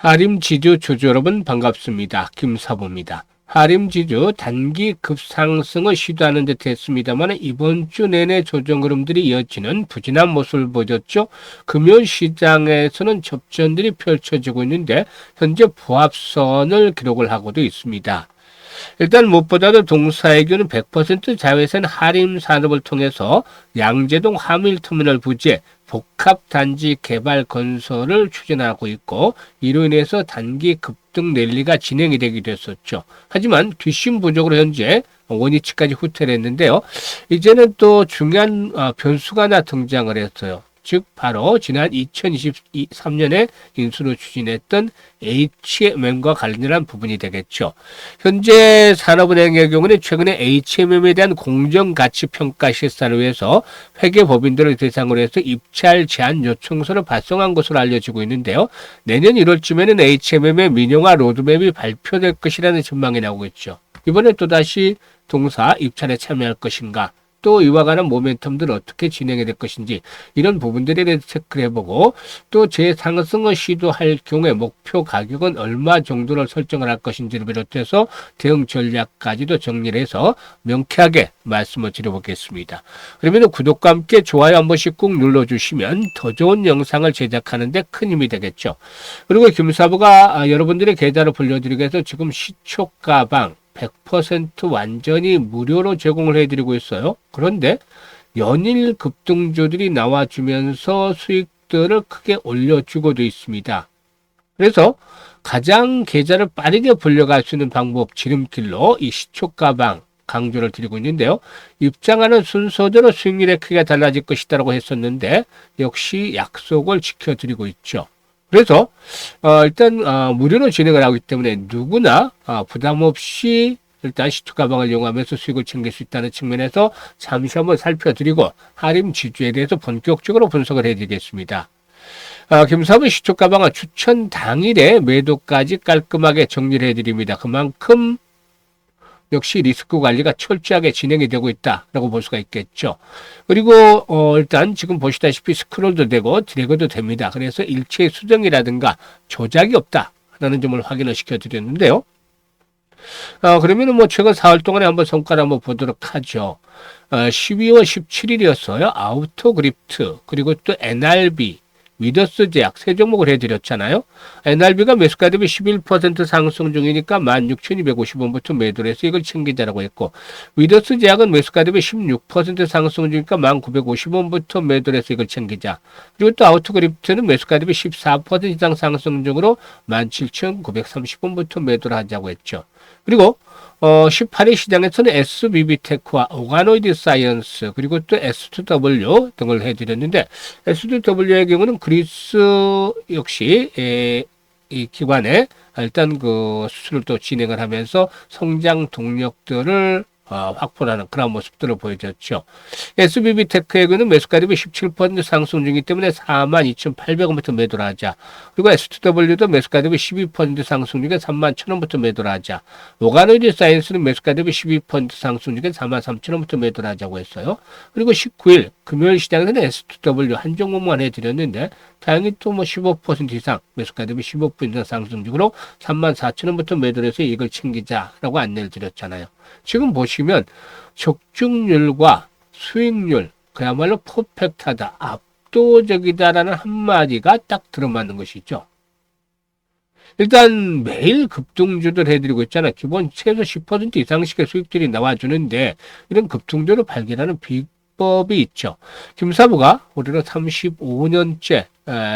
하림지주 주주 여러분 반갑습니다. 김사부입니다. 하림지주 단기 급상승을 시도하는 듯 했습니다만 이번 주 내내 조정 흐름들이 이어지는 부진한 모습을 보였죠. 금요시장에서는 접전들이 펼쳐지고 있는데 현재 부합선을 기록을 하고도 있습니다. 일단 무엇보다도 동사의교는 100% 자회선 하림 산업을 통해서 양재동 화물터미널 부지에 복합단지 개발 건설을 추진하고 있고 이로 인해서 단기 급등 랠리가 진행이 되기도 했었죠. 하지만 뒷심 부족으로 현재 원위치까지 후퇴를 했는데요. 이제는 또 중요한 변수가 하나 등장을 했어요. 즉 바로 지난 2023년에 인수로 추진했던 HMM과 관련한 부분이 되겠죠. 현재 산업은행의 경우는 최근에 HMM에 대한 공정가치평가 실사를 위해서 회계법인들을 대상으로 해서 입찰 제한 요청서를 발송한 것으로 알려지고 있는데요. 내년 1월쯤에는 HMM의 민영화 로드맵이 발표될 것이라는 전망이 나오고 있죠. 이번에 또다시 동사 입찰에 참여할 것인가? 또 이와 관한 모멘텀들 어떻게 진행이 될 것인지 이런 부분들에 대해서 체크를 해보고 또 재상승을 시도할 경우에 목표 가격은 얼마 정도를 설정을 할 것인지를 비롯해서 대응 전략까지도 정리를 해서 명쾌하게 말씀을 드려보겠습니다. 그러면 구독과 함께 좋아요 한 번씩 꾹 눌러주시면 더 좋은 영상을 제작하는 데 큰 힘이 되겠죠. 그리고 김사부가 여러분들의 계좌를 불려드리기 위해서 지금 시초가방 100% 완전히 무료로 제공을 해드리고 있어요. 그런데 연일 급등주들이 나와주면서 수익들을 크게 올려주고도 있습니다. 그래서 가장 계좌를 빠르게 불려갈 수 있는 방법 지름길로 이 시초가방 강조를 드리고 있는데요. 입장하는 순서대로 수익률의 크기가 달라질 것이다라고 했었는데 역시 약속을 지켜드리고 있죠. 그래서 일단 무료로 진행을 하기 때문에 누구나 부담 없이 일단 시초가방을 이용하면서 수익을 챙길 수 있다는 측면에서 잠시 한번 살펴드리고 하림 지주에 대해서 본격적으로 분석을 해드리겠습니다. 김사부 시초가방은 추천 당일에 매도까지 깔끔하게 정리를 해드립니다. 그만큼 역시 리스크 관리가 철저하게 진행이 되고 있다라고 볼 수가 있겠죠. 그리고 일단 지금 보시다시피 스크롤도 되고 드래그도 됩니다. 그래서 일체 수정이라든가 조작이 없다라는 점을 확인을 시켜드렸는데요. 그러면은 뭐 최근 4월 동안에 한번 성과를 한번 보도록 하죠. 12월 17일이었어요. 아우토그립트 그리고 또 NRB 위더스 제약 세 종목을 해드렸잖아요. NRB가 매수가 대비 11% 상승 중이니까 16,250원부터 매도를 해서 이걸 챙기자라고 했고 위더스 제약은 매수가 대비 16% 상승 중이니까 1,950원부터 매도를 해서 이걸 챙기자. 그리고 또 아우토그립트는 매수가 대비 14% 이상 상승 중으로 17,930원부터 매도를 하자고 했죠. 그리고 18일 시장에서는 SBB테크와 오가노이드 사이언스 그리고 또 S2W 등을 해드렸는데 S2W의 경우는 그리스 역시 이 기관에 일단 그 수술을 또 진행을 하면서 성장 동력들을 확보하는 그런 모습들을 보여줬죠. SBB테크의 경우는 매수가 대비 17% 상승 중이기 때문에 42,800원부터 매도를 하자. 그리고 S2W도 매수가 대비 12% 상승 중에 31,000원부터 매도를 하자. 오가노이드 사이언스는 매수가 대비 12% 상승 중에 43,000원부터 매도를 하자고 했어요. 그리고 19일 금요일 시장에서는 S2W 한 종목만 해드렸는데 다행히 또 뭐 15% 이상 매수가 대비 15% 이상 상승 중으로 34,000원부터 매도를 해서 이걸 챙기자라고 안내를 드렸잖아요. 지금 보시면 적중률과 수익률 그야말로 퍼펙트하다, 압도적이다라는 한마디가 딱 들어맞는 것이죠. 일단 매일 급등주들 해드리고 있잖아요. 기본 최소 10% 이상씩의 수익들이 나와주는데 이런 급등주를 발견하는 비법이 있죠. 김사부가 올해로 35년째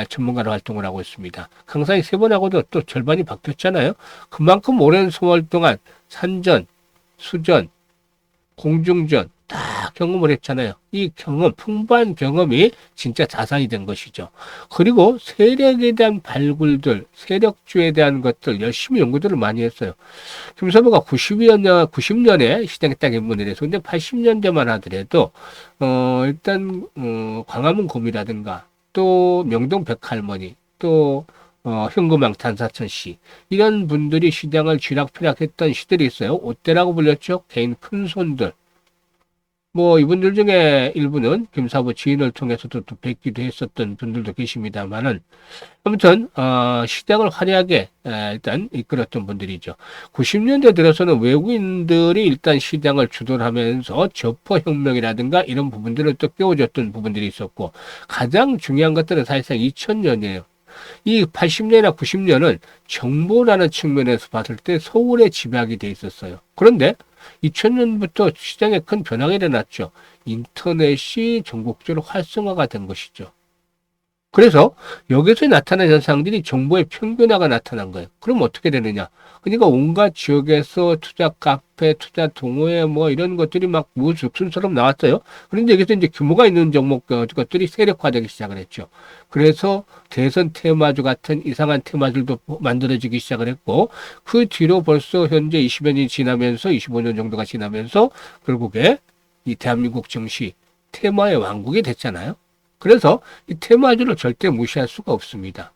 전문가로 활동을 하고 있습니다. 강사이 3번 하고도 또 절반이 바뀌었잖아요. 그만큼 오랜 세월 동안 산전, 수전, 공중전 다 경험을 했잖아요. 이 경험, 풍부한 경험이 진짜 자산이 된 것이죠. 그리고 세력에 대한 발굴들, 세력주에 대한 것들 열심히 연구들을 많이 했어요. 김사부가 90년에 시장에 딱 입문을 해서 근데 80년대만 하더라도 일단 광화문 곰이라든가 또 명동 백할머니 또 현금왕 단사천 씨 이런 분들이 시장을 쥐락펴락했던 시들이 있어요. 옷대라고 불렸죠. 개인 큰손들 뭐 이분들 중에 일부는 김사부 지인을 통해서도 또 뵙기도 했었던 분들도 계십니다만은 아무튼 시장을 화려하게 일단 이끌었던 분들이죠. 90년대 들어서는 외국인들이 일단 시장을 주도를 하면서 저퍼혁명이라든가 이런 부분들을 또 깨워줬던 부분들이 있었고 가장 중요한 것들은 사실상 2000년이에요. 이 80년이나 90년은 정보라는 측면에서 봤을 때 서울에 집약이 돼 있었어요. 그런데 2000년부터 시장에 큰 변화가 일어났죠. 인터넷이 전국적으로 활성화가 된 것이죠. 그래서 여기서 나타난 현상들이 정보의 평균화가 나타난 거예요. 그럼 어떻게 되느냐? 그러니까 온갖 지역에서 투자 카페, 투자 동호회 뭐 이런 것들이 막 무죽순처럼 나왔어요. 그런데 여기서 이제 규모가 있는 종목 것들이 세력화되기 시작을 했죠. 그래서 대선 테마주 같은 이상한 테마들도 만들어지기 시작을 했고 그 뒤로 벌써 현재 20여 년이 지나면서 25년 정도가 지나면서 결국에 이 대한민국 정시 테마의 왕국이 됐잖아요. 그래서 이 테마주를 절대 무시할 수가 없습니다.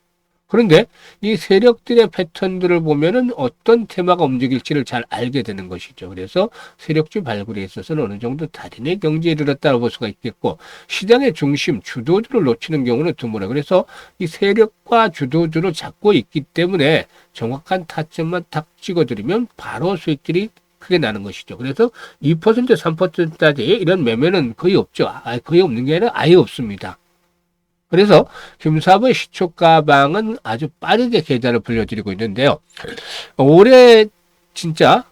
그런데 이 세력들의 패턴들을 보면은 어떤 테마가 움직일지를 잘 알게 되는 것이죠. 그래서 세력주 발굴에 있어서는 어느 정도 달인의 경지에 이르렀다고 볼 수가 있겠고 시장의 중심, 주도주를 놓치는 경우는 드물어요. 그래서 이 세력과 주도주를 잡고 있기 때문에 정확한 타점만 딱 찍어드리면 바로 수익들이 크게 나는 것이죠. 그래서 2%, 3%까지 이런 매매는 거의 없죠. 거의 없는 게 아니라 아예 없습니다. 그래서 김사부의 시초가방은 아주 빠르게 계좌를 불려드리고 있는데요. 올해 진짜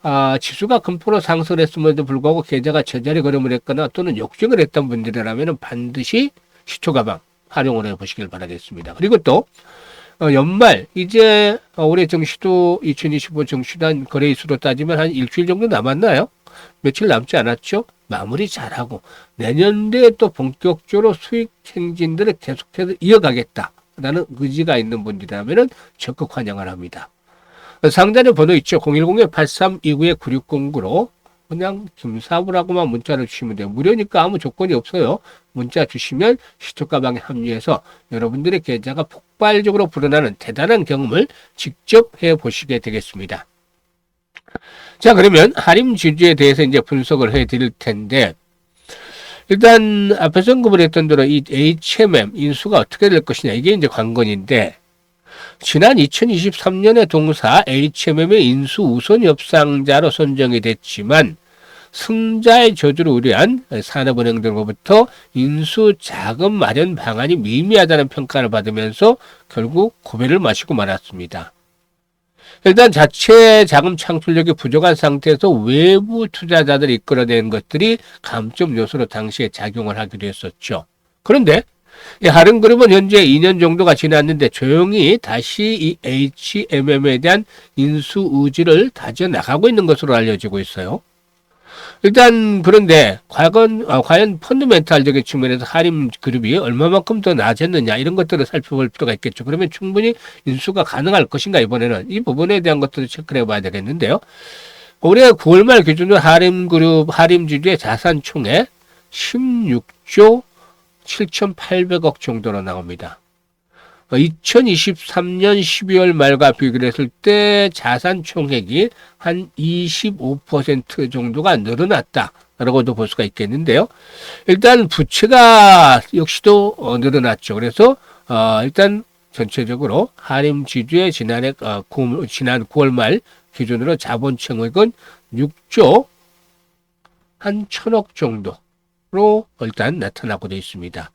지수가 금포로 상승했음에도 불구하고 계좌가 제자리 걸음을 했거나 또는 역주행을 했던 분들이라면 반드시 시초가방 활용을 해보시길 바라겠습니다. 그리고 또 연말 이제 올해 정시도 2025 정시단 거래일수로 따지면 한 일주일 정도 남았나요? 며칠 남지 않았죠? 마무리 잘하고 내년도에 또 본격적으로 수익 행진들을 계속해서 이어가겠다라는 의지가 있는 분들이라면 적극 환영을 합니다. 상단에 번호 있죠? 010-8329-9609로 그냥 김사부라고만 문자를 주시면 돼요. 무료니까 아무 조건이 없어요. 문자 주시면 시초가방에 합류해서 여러분들의 계좌가 폭발적으로 불어나는 대단한 경험을 직접 해보시게 되겠습니다. 자, 그러면 하림 지주에 대해서 이제 분석을 해 드릴 텐데, 일단 앞에서 언급을 했던 대로 이 HMM 인수가 어떻게 될 것이냐, 이게 이제 관건인데, 지난 2023년에 동사 HMM의 인수 우선 협상자로 선정이 됐지만, 승자의 저주를 우려한 산업은행들로부터 인수 자금 마련 방안이 미미하다는 평가를 받으면서 결국 고배를 마시고 말았습니다. 일단 자체 자금 창출력이 부족한 상태에서 외부 투자자들이 이끌어낸 것들이 감점 요소로 당시에 작용을 하기도 했었죠. 그런데 이 하른그룹은 현재 2년 정도가 지났는데 조용히 다시 이 HMM에 대한 인수 의지를 다져나가고 있는 것으로 알려지고 있어요. 일단 그런데 과연 펀드멘탈적인 측면에서 하림그룹이 얼마만큼 더 나아졌느냐 이런 것들을 살펴볼 필요가 있겠죠. 그러면 충분히 인수가 가능할 것인가 이번에는 이 부분에 대한 것들을 체크를 해봐야 되겠는데요. 올해 9월 말 기준으로 하림그룹 하림지주의 자산총액 16조 7,800억 정도로 나옵니다. 2023년 12월 말과 비교를 했을 때 자산 총액이 한 25% 정도가 늘어났다라고도 볼 수가 있겠는데요. 일단 부채가 역시도 늘어났죠. 그래서 일단 전체적으로 하림지주의 지난 9월 말 기준으로 자본 총액은 6조 한 1,000억 정도로 일단 나타나고 되어 있습니다.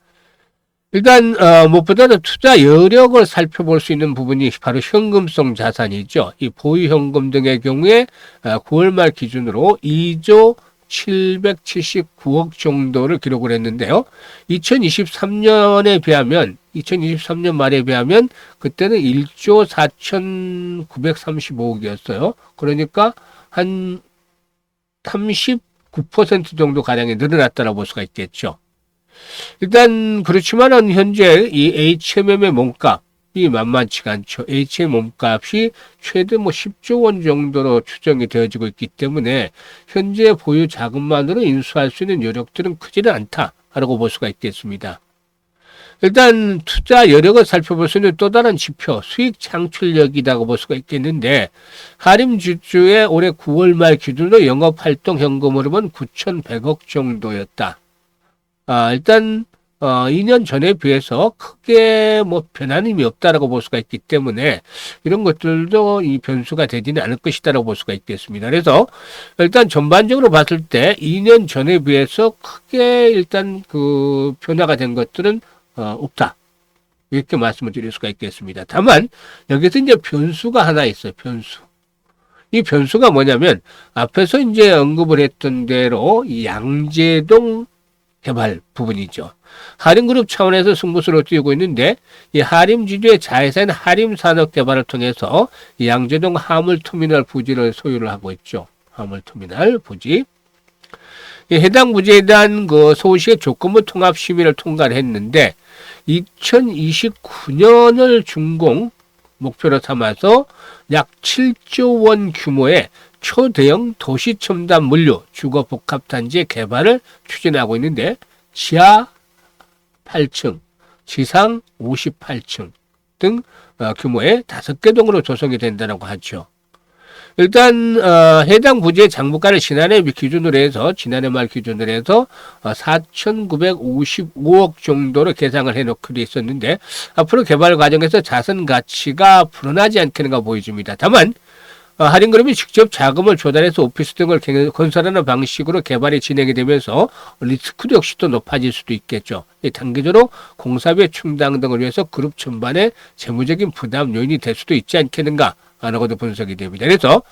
일단 무엇보다도 투자 여력을 살펴볼 수 있는 부분이 바로 현금성 자산이죠. 이 보유 현금 등의 경우에 9월 말 기준으로 2조 779억 정도를 기록을 했는데요. 2023년에 비하면 2023년 말에 비하면 그때는 1조 4,935억이었어요. 그러니까 한 39% 정도 가량이 늘어났다고 볼 수가 있겠죠. 일단 그렇지만은 현재 이 HMM의 몸값이 만만치가 않죠. HMM 몸값이 최대 10조 원 정도로 추정이 되어지고 있기 때문에 현재 보유 자금만으로 인수할 수 있는 여력들은 크지는 않다라고 볼 수가 있겠습니다. 일단 투자 여력을 살펴볼 수 있는 또 다른 지표, 수익 창출력이라고 볼 수가 있겠는데, 하림주주의 올해 9월 말 기준으로 영업활동 현금으로는 9,100억 정도였다. 일단 2년 전에 비해서 크게 뭐 변화는 없다라고 볼 수가 있기 때문에 이런 것들도 이 변수가 되지는 않을 것이다라고 볼 수가 있겠습니다. 그래서 일단 전반적으로 봤을 때 2년 전에 비해서 크게 일단 그 변화가 된 것들은 없다. 이렇게 말씀을 드릴 수가 있겠습니다. 다만 여기서 이제 변수가 하나 있어요. 변수. 이 변수가 뭐냐면 앞에서 이제 언급을 했던 대로 이 양재동 개발 부분이죠. 하림그룹 차원에서 승부수를 띄우고 있는데 이 하림지주의 자회사인 하림산업개발을 통해서 이 양재동 화물터미널 부지를 소유를 하고 있죠. 화물터미널 부지. 해당 부지에 대한 그 서울시의 조건부 통합 심의를 통과를 했는데 2029년을 준공 목표로 삼아서 약 7조 원 규모의 초대형 도시첨단 물류 주거 복합단지의 개발을 추진하고 있는데 지하 8층, 지상 58층 등 규모의 5개 동으로 조성이 된다고 하죠. 일단 해당 부지의 장부가를 지난해 말 기준으로 해서 4,955억 정도로 계상을 해놓기로 있었는데 앞으로 개발 과정에서 자산 가치가 불어나지 않겠는가 보여집니다. 다만 하림그룹이 직접 자금을 조달해서 오피스 등을 건설하는 방식으로 개발이 진행이 되면서 리스크도 역시 또 높아질 수도 있겠죠. 단기적으로 공사비의 충당 등을 위해서 그룹 전반의 재무적인 부담 요인이 될 수도 있지 않겠는가 라고도 분석이 됩니다. 그래서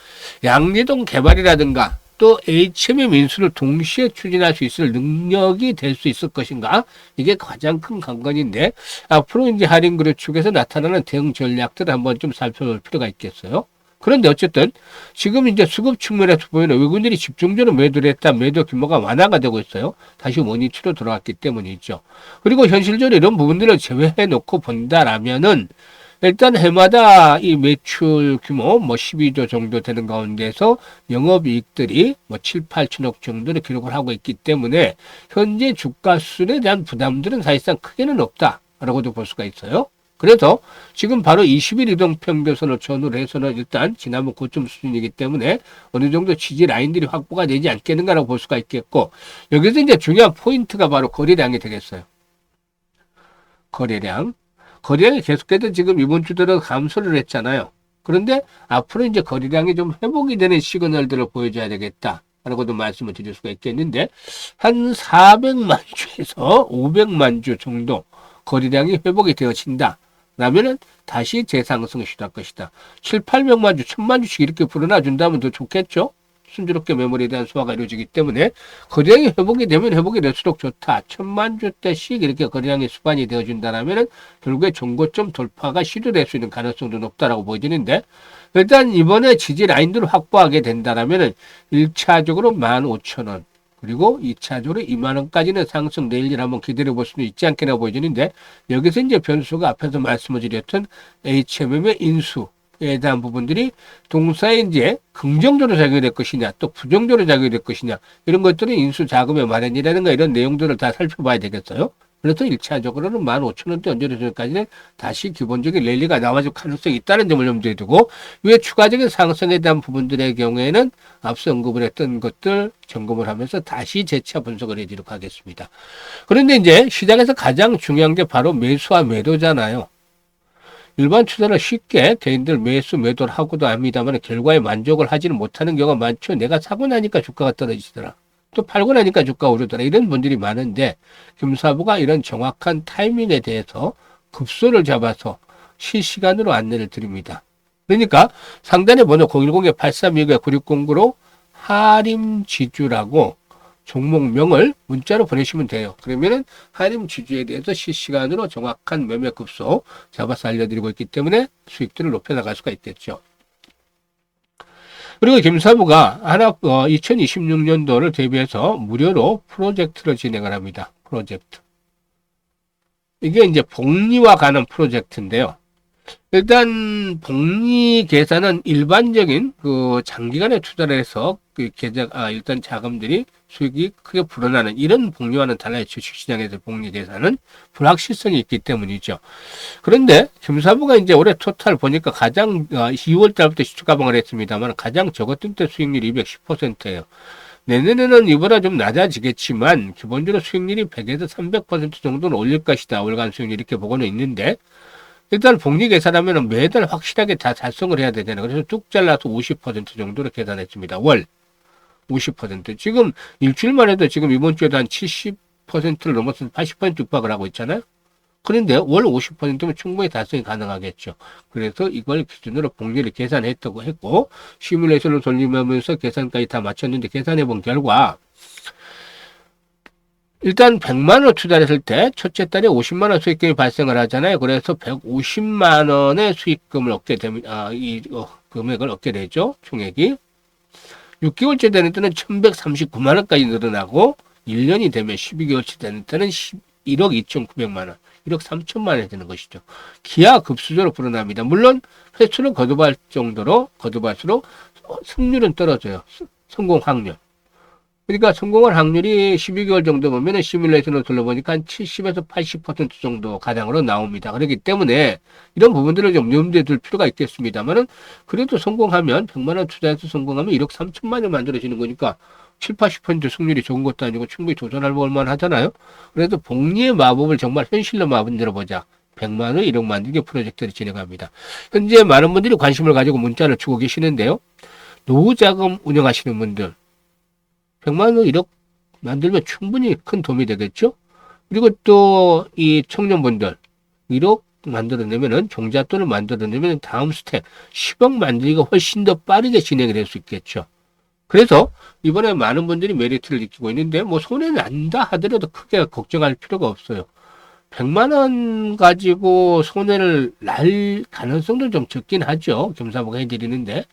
양재동 개발이라든가 또 HM의 인수를 동시에 추진할 수 있을 능력이 될 수 있을 것인가? 이게 가장 큰 관건인데 앞으로 이제 하림그룹 측에서 나타나는 대응 전략들을 한번 좀 살펴볼 필요가 있겠어요. 그런데 어쨌든 지금 이제 수급 측면에서 보이는 외국인들이 집중적으로 매도를 했다. 매도 규모가 완화가 되고 있어요. 다시 원위치로 돌아왔기 때문이죠. 그리고 현실적으로 이런 부분들을 제외해 놓고 본다라면은 일단 해마다 이 매출 규모 뭐 12조 정도 되는 가운데서 영업이익들이 뭐 7, 8천억 정도를 기록을 하고 있기 때문에 현재 주가 수준에 대한 부담들은 사실상 크게는 없다라고도 볼 수가 있어요. 그래서 지금 바로 20일 이동평균선을 전후로 해서는 일단 지난번 고점 수준이기 때문에 어느 정도 지지 라인들이 확보가 되지 않겠는가라고 볼 수가 있겠고 여기서 이제 중요한 포인트가 바로 거래량이 되겠어요. 거래량이 계속해서 지금 이번 주 들어 감소를 했잖아요. 그런데 앞으로 이제 거래량이 좀 회복이 되는 시그널들을 보여줘야 되겠다. 라고도 말씀을 드릴 수가 있겠는데 한 400만 주에서 500만 주 정도 거래량이 회복이 되어진다. 라면은 다시 재상승을 시도할 것이다. 7, 800만 주, 1000만 주씩 이렇게 불어나 준다면 더 좋겠죠? 순조롭게 매물에 대한 소화가 이루어지기 때문에 거래량이 회복이 되면 회복이 될수록 좋다. 1000만 주대씩 이렇게 거래량이 수반이 되어준다라면은 결국에 종고점 돌파가 시도될 수 있는 가능성도 높다라고 보여지는데 일단 이번에 지지 라인들을 확보하게 된다라면은 1차적으로 15,000원. 그리고 2차적으로 2만 원까지는 상승 내일 한번 기다려 볼 수는 있지 않겠나 보여지는데 여기서 이제 변수가 앞에서 말씀을 드렸던 HMM의 인수에 대한 부분들이 동사에 이제 긍정적으로 작용이 될 것이냐 또 부정적으로 작용이 될 것이냐 이런 것들은 인수 자금의 마련이라든가 이런 내용들을 다 살펴봐야 되겠어요. 그래서 1차적으로는 15,000원대 언저리까지는 다시 기본적인 랠리가 나와줄 가능성이 있다는 점을 염두에 두고 이외 추가적인 상승에 대한 부분들의 경우에는 앞서 언급을 했던 것들 점검을 하면서 다시 재차 분석을 해드리도록 하겠습니다. 그런데 이제 시장에서 가장 중요한 게 바로 매수와 매도잖아요. 일반 투자를 쉽게 개인들 매수 매도를 하고도 합니다만 결과에 만족을 하지는 못하는 경우가 많죠. 내가 사고 나니까 주가가 떨어지더라. 또 팔고 나니까 주가 오르더라. 이런 분들이 많은데 김사부가 이런 정확한 타이밍에 대해서 급소를 잡아서 실시간으로 안내를 드립니다. 그러니까 상단에 번호 010-8329-9609로 하림지주라고 종목명을 문자로 보내시면 돼요. 그러면은 하림지주에 대해서 실시간으로 정확한 매매 급소 잡아서 알려드리고 있기 때문에 수익들을 높여나갈 수가 있겠죠. 그리고 김사부가 2026년도를 대비해서 무료로 프로젝트를 진행을 합니다. 프로젝트. 이게 이제 복리와 관한 프로젝트인데요. 일단 복리 계산은 일반적인 그 장기간에 투자를 해서 그 계좌 일단 자금들이 수익이 크게 불어나는 이런 복리와는 달라요. 주식시장에서 복리 계산은 불확실성이 있기 때문이죠. 그런데 금사부가 이제 올해 토탈 보니까 가장 2월 달부터 시초가방을 했습니다만 가장 적었던 때 수익률이 210%예요. 내년에는 이보다 좀 낮아지겠지만 기본적으로 수익률이 100에서 300% 정도는 올릴 것이다. 월간 수익률 이렇게 보고는 있는데 일단 복리 계산하면 매달 확실하게 다 달성을 해야 되잖아요. 그래서 뚝 잘라서 50% 정도로 계산했습니다. 월 50%. 지금 일주일만 해도 지금 이번 주에도 한 70%를 넘어서 80% 육박을 하고 있잖아요. 그런데 월 50%면 충분히 달성이 가능하겠죠. 그래서 이걸 기준으로 복리를 계산했다고 했고 시뮬레이션을 돌리면서 계산까지 다 마쳤는데 계산해 본 결과 일단 100만 원 투자를 했을 때 첫째 달에 50만 원 수익금이 발생을 하잖아요. 그래서 150만 원의 수익금을 얻게 됩니다. 금액을 얻게 되죠. 총액이. 6개월째 되는 때는 1139만 원까지 늘어나고 1년이 되면 12개월째 되는 때는 1억 2,900만 원, 1억 3천만 원이 되는 것이죠. 기하급수적으로 불어납니다. 물론 횟수는 거듭할 정도로 거듭할수록 승률은 떨어져요. 성공 확률. 그러니까 성공할 확률이 12개월 정도 보면은 시뮬레이션을 둘러보니까 한 70에서 80% 정도 가량으로 나옵니다. 그렇기 때문에 이런 부분들을 좀 염두에 둘 필요가 있겠습니다만은 그래도 성공하면 100만 원 투자해서 성공하면 1억 3천만 원 만들어지는 거니까 7, 80% 승률이 좋은 것도 아니고 충분히 도전할 볼만 하잖아요. 그래서 복리의 마법을 정말 현실로 만들어보자. 100만 원, 1억 만들기 프로젝트를 진행합니다. 현재 많은 분들이 관심을 가지고 문자를 주고 계시는데요. 노후자금 운영하시는 분들 100만 원 1억 만들면 충분히 큰 도움이 되겠죠. 그리고 또 이 청년분들 1억 만들어내면은 종잣돈을 만들어내면 다음 스텝 10억 만들기가 훨씬 더 빠르게 진행이 될 수 있겠죠. 그래서 이번에 많은 분들이 메리트를 느끼고 있는데 뭐 손해 난다 하더라도 크게 걱정할 필요가 없어요. 100만 원 가지고 손해를 날 가능성도 좀 적긴 하죠. 겸사보가 해드리는데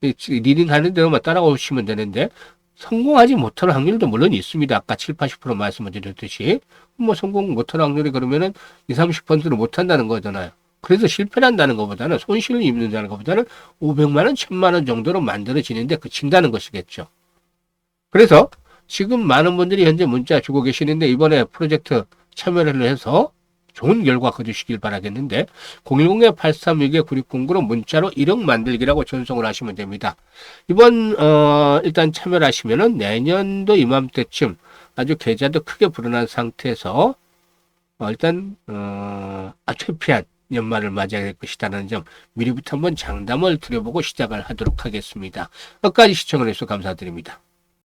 리딩 하는 대로만 따라오시면 되는데 성공하지 못할 확률도 물론 있습니다. 아까 7, 80% 말씀을 드렸듯이. 뭐 성공 못할 확률이 그러면은 20, 30%를 못한다는 거잖아요. 그래서 실패를 한다는 것보다는 손실을 입는다는 것보다는 500만 원, 1000만 원 정도로 만들어지는데 그친다는 것이겠죠. 그래서 지금 많은 분들이 현재 문자 주고 계시는데 이번에 프로젝트 참여를 해서 좋은 결과 거두시길 바라겠는데 010-836-9609로 문자로 1억 만들기라고 전송을 하시면 됩니다. 이번 일단 참여를 하시면은 내년도 이맘때쯤 아주 계좌도 크게 불어난 상태에서 일단 최피한 연말을 맞이해야 될 것이라는 점 미리부터 한번 장담을 드려보고 시작을 하도록 하겠습니다. 끝까지 시청을 해주셔서 감사드립니다.